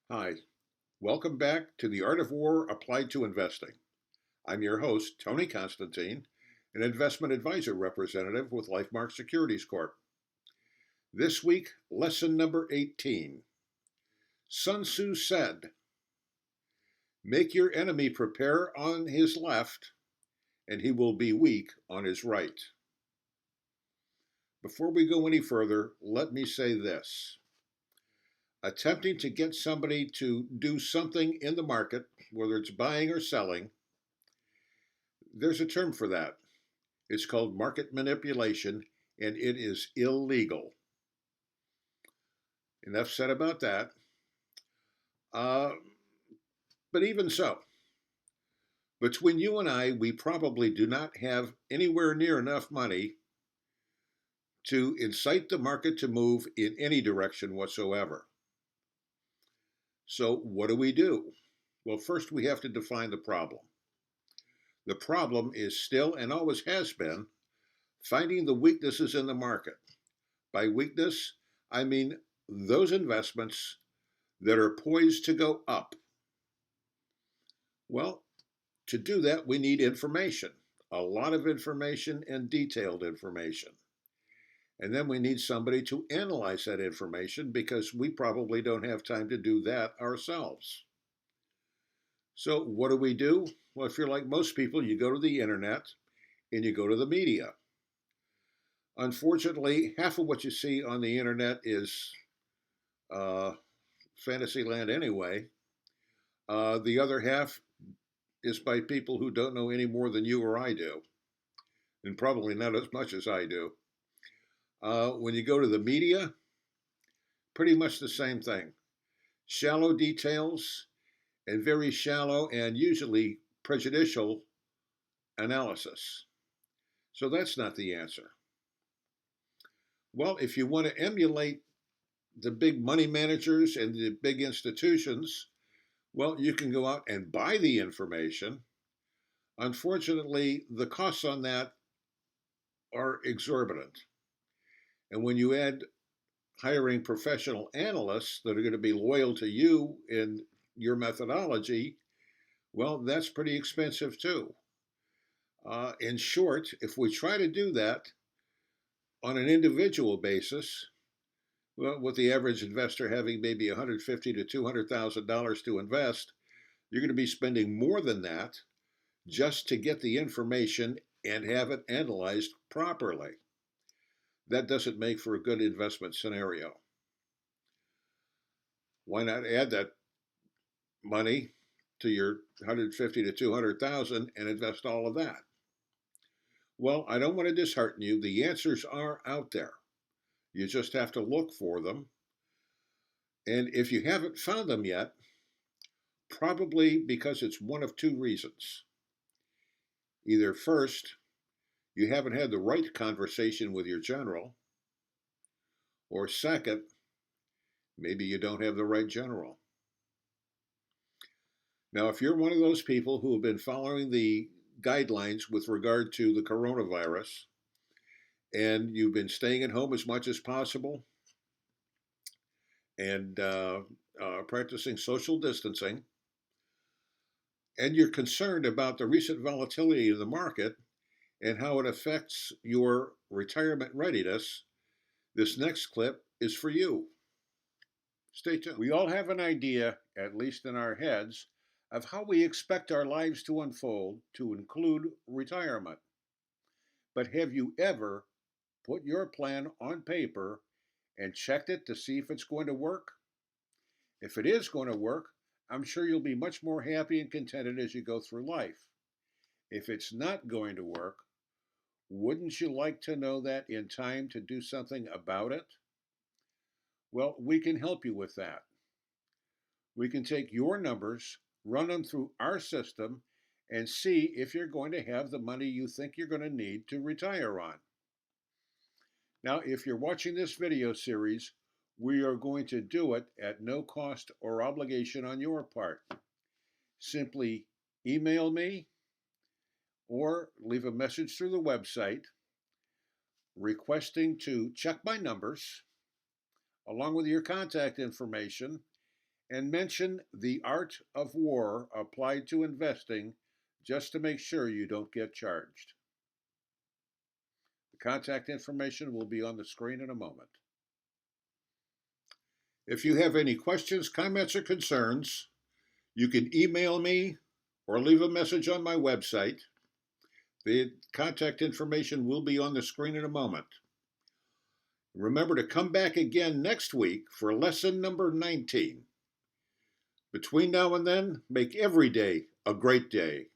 Hi, welcome back to The Art of War Applied to Investing. I'm your host, Tony Constantine, an investment advisor representative with LifeMark Securities Corp. This week, lesson number 18. Sun Tzu said, "Make your enemy prepare on his left, and he will be weak on his right." Before we go any further, let me say this. Attempting to get somebody to do something in the market, whether it's buying or selling, there's a term for that. It's called market manipulation, and it is illegal. Enough said about that. Uh, but even so, between you and I, we probably do not have anywhere near enough money to incite the market to move in any direction whatsoever. So, what do? Well, first we have to define the problem. The problem is still and always has been finding the weaknesses in the market. By weakness, I mean those investments that are poised to go up. Well, to do that, we need information, a lot of information and detailed information. And then we need somebody to analyze that information because we probably don't have time to do that ourselves. So, what do? Well, if you're like most people, you go to the internet and you go to the media. Unfortunately, half of what you see on the internet is fantasy land anyway. The other half is by people who don't know any more than you or I do, and probably not as much as I do. When you go to the media, pretty much the same thing. Shallow details and very shallow and usually prejudicial analysis. So that's not the answer. Well, if you want to emulate the big money managers and the big institutions, well, you can go out and buy the information. Unfortunately, the costs on that are exorbitant. And when you add hiring professional analysts that are going to be loyal to you in your methodology, well, that's pretty expensive too. In short, if we try to do that on an individual basis, well, with the average investor having maybe $150,000 to $200,000 to invest, you're going to be spending more than that just to get the information and have it analyzed properly. That doesn't make for a good investment scenario. Why not add that money to your 150 to 200,000 and invest all of that? Well, I don't want to dishearten you. The answers are out there. You just have to look for them. And if you haven't found them yet, probably because it's one of two reasons. Either first, you haven't had the right conversation with your general, or second, maybe you don't have the right general. Now, if you're one of those people who have been following the guidelines with regard to the coronavirus and you've been staying at home as much as possible and practicing social distancing, and you're concerned about the recent volatility of the market and how it affects your retirement readiness, this next clip is for you. Stay tuned. We all have an idea, at least in our heads, of how we expect our lives to unfold, to include retirement. But have you ever put your plan on paper and checked it to see if it's going to work? If it is going to work, I'm sure you'll be much more happy and contented as you go through life. If it's not going to work, wouldn't you like to know that in time to do something about it? Well, we can help you with that. We can take your numbers, run them through our system, and see if you're going to have the money you think you're going to need to retire on. Now, if you're watching this video series, we are going to do it at no cost or obligation on your part. Simply email me or leave a message through the website requesting to check my numbers along with your contact information and mention the art of war applied to investing just to make sure you don't get charged. The contact information will be on the screen in a moment. If you have any questions, comments, or concerns, you can email me or leave a message on my website. The contact information will be on the screen in a moment. Remember to come back again next week for lesson number 19. Between now and then, make every day a great day.